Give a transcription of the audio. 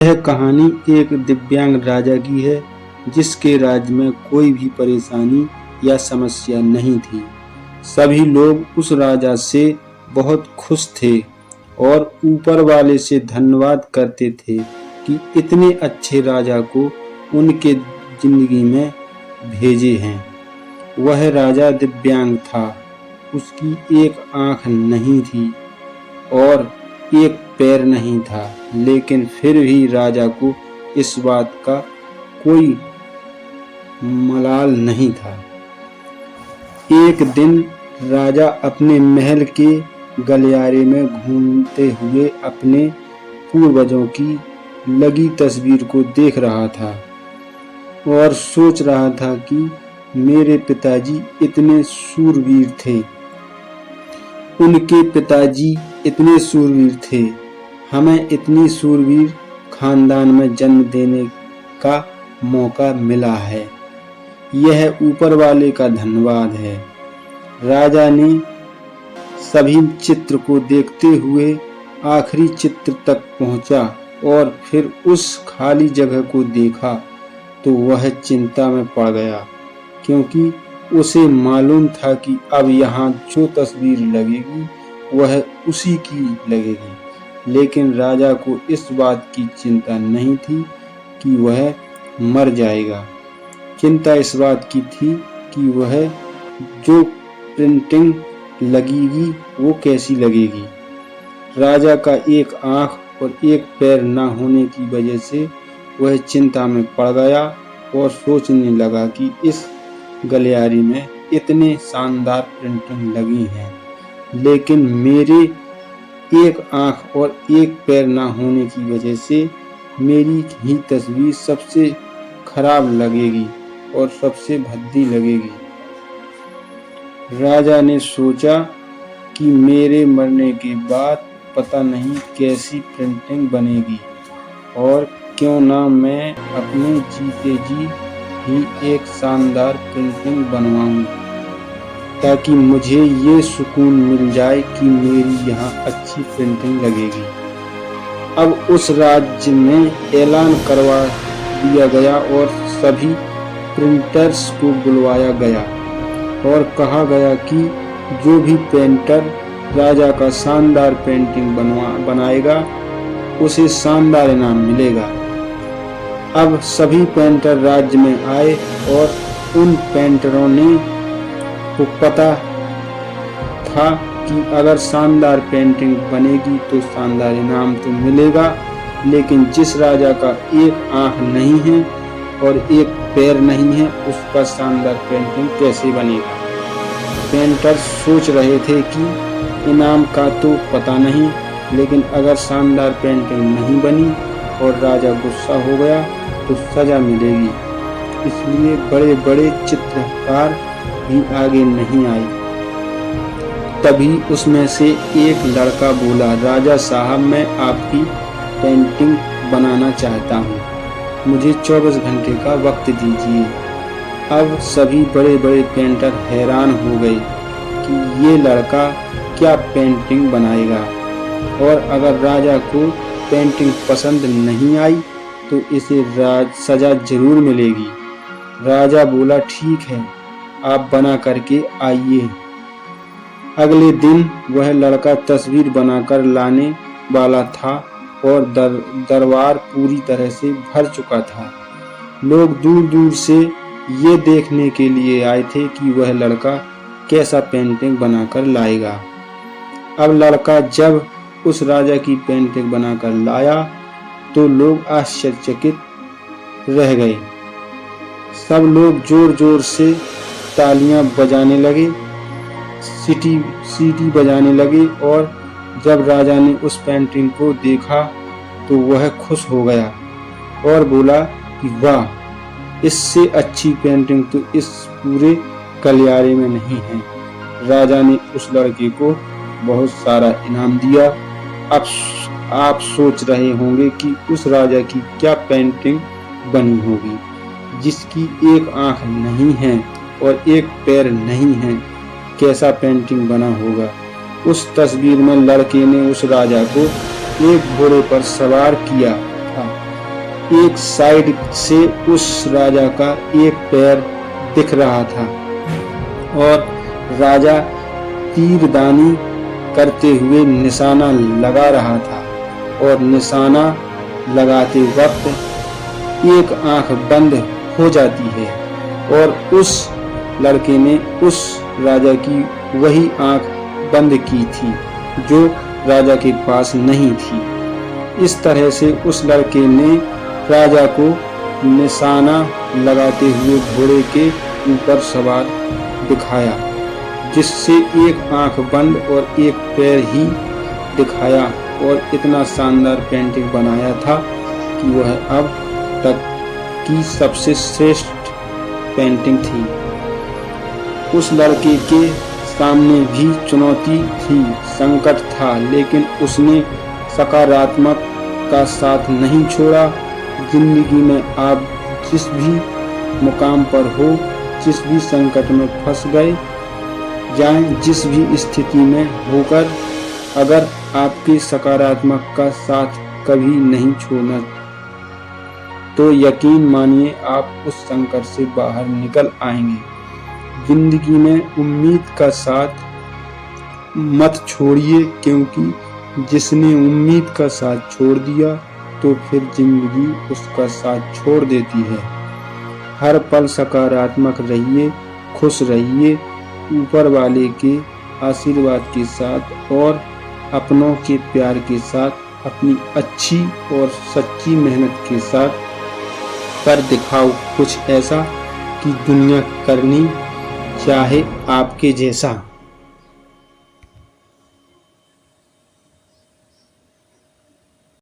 यह कहानी एक दिव्यांग राजा की है जिसके राज्य में कोई भी परेशानी या समस्या नहीं थी। सभी लोग उस राजा से बहुत खुश थे और ऊपर वाले से धन्यवाद करते थे कि इतने अच्छे राजा को उनके जिंदगी में भेजे हैं। वह राजा दिव्यांग था, उसकी एक आंख नहीं थी और एक पैर नहीं था, लेकिन फिर भी राजा को इस बात का कोई मलाल नहीं था। एक दिन राजा अपने महल के गलियारे में घूमते हुए अपने पूर्वजों की लगी तस्वीर को देख रहा था और सोच रहा था कि मेरे पिताजी इतने शूरवीर थे, उनके पिताजी इतने शूरवीर थे, हमें इतनी शूरवीर खानदान में जन्म देने का मौका मिला है। यह ऊपर वाले का धन्यवाद है। राजा ने सभी चित्र को देखते हुए आखिरी चित्र तक पहुंचा और फिर उस खाली जगह को देखा तो वह चिंता में पड़ गया, क्योंकि उसे मालूम था कि अब यहाँ जो तस्वीर लगेगी वह उसी की लगेगी। लेकिन राजा को इस बात की चिंता नहीं थी कि वह मर जाएगा। चिंता इस बात की थी कि वह जो प्रिंटिंग लगेगी वो कैसी लगेगी। राजा का एक आंख और एक पैर न होने की वजह से वह चिंता में पड़ गया और सोचने लगा कि इस गलियारे में इतने शानदार प्रिंटिंग लगी हैं, लेकिन मेरे एक आंख और एक पैर ना होने की वजह से मेरी ही तस्वीर सबसे खराब लगेगी और सबसे भद्दी लगेगी। राजा ने सोचा कि मेरे मरने के बाद पता नहीं कैसी प्रिंटिंग बनेगी और क्यों ना मैं अपने जीते जी ही एक शानदार प्रिंटिंग बनवाऊं, ताकि मुझे ये सुकून मिल जाए कि मेरी यहाँ अच्छी प्रिंटिंग लगेगी। अब उस राज्य में ऐलान करवा दिया गया और सभी प्रिंटर्स को बुलवाया गया और कहा गया कि जो भी पेंटर राजा का शानदार पेंटिंग बनाएगा उसे शानदार इनाम मिलेगा। अब सभी पेंटर राज्य में आए और उन पेंटरों ने को पता था कि अगर शानदार पेंटिंग बनेगी तो शानदार इनाम तो मिलेगा, लेकिन जिस राजा का एक आंख नहीं है और एक पैर नहीं है उसका शानदार पेंटिंग कैसे बनेगा। पेंटर सोच रहे थे कि इनाम का तो पता नहीं, लेकिन अगर शानदार पेंटिंग नहीं बनी और राजा गुस्सा हो गया तो सजा मिलेगी। इसलिए बड़े बड़े चित्रकार भी आगे नहीं आए। तभी उसमें से एक लड़का बोला, राजा साहब मैं आपकी पेंटिंग बनाना चाहता हूँ, मुझे 24 घंटे का वक्त दीजिए। अब सभी बड़े बड़े पेंटर हैरान हो गए कि ये लड़का क्या पेंटिंग बनाएगा, और अगर राजा को पेंटिंग पसंद नहीं आई तो इसे सजा जरूर मिलेगी। राजा बोला, ठीक है, आप बना करके आइए। अगले दिन वह लड़का तस्वीर बनाकर लाने वाला था और दरबार पूरी तरह से भर चुका था। लोग दूर दूर से ये देखने के लिए आए थे कि वह लड़का कैसा पेंटिंग बनाकर लाएगा। अब लड़का जब उस राजा की पेंटिंग बनाकर लाया तो लोग आश्चर्यचकित रह गए। सब लोग जोर जोर से तालियां बजाने लगे, सीटी बजाने लगे, और जब राजा ने उस पेंटिंग को देखा तो वह खुश हो गया और बोला कि वाह, इससे अच्छी पेंटिंग तो इस पूरे गलियारे में नहीं है। राजा ने उस लड़के को बहुत सारा इनाम दिया। अब आप सोच रहे होंगे कि उस राजा की क्या पेंटिंग बनी होगी, जिसकी एक आंख नहीं है और एक पैर नहीं है, कैसा पेंटिंग बना होगा। उस तस्वीर में लड़के ने उस राजा को एक घोड़े पर सवार किया था एक साइड से उस राजा का एक पैर दिख रहा था और राजा तीरदानी करते हुए निशाना लगा रहा था और निशाना लगाते वक्त एक आंख बंद हो जाती है और उस लड़के ने उस राजा की वही आंख बंद की थी जो राजा के पास नहीं थी। इस तरह से उस लड़के ने राजा को निशाना लगाते हुए घोड़े के ऊपर सवार दिखाया, जिससे एक आंख बंद और एक पैर ही दिखाया और इतना शानदार पेंटिंग बनाया था कि वह अब तक की सबसे श्रेष्ठ पेंटिंग थी। उस लड़के के सामने भी चुनौती थी, संकट था, लेकिन उसने सकारात्मक का साथ नहीं छोड़ा। जिंदगी में आप जिस भी मुकाम पर हो, जिस भी संकट में फंस गए जाएं, जिस भी स्थिति में होकर, अगर आपके सकारात्मक का साथ कभी नहीं छोड़ना तो यकीन मानिए आप उस संकट से बाहर निकल आएंगे। जिंदगी में उम्मीद का साथ मत छोड़िए, क्योंकि जिसने उम्मीद का साथ छोड़ दिया तो फिर जिंदगी उसका साथ छोड़ देती है। हर पल सकारात्मक रहिए, खुश रहिए, ऊपर वाले के आशीर्वाद के साथ और अपनों के प्यार के साथ अपनी अच्छी और सच्ची मेहनत के साथ कर दिखाओ कुछ ऐसा कि दुनिया करनी चाहे आपके जैसा।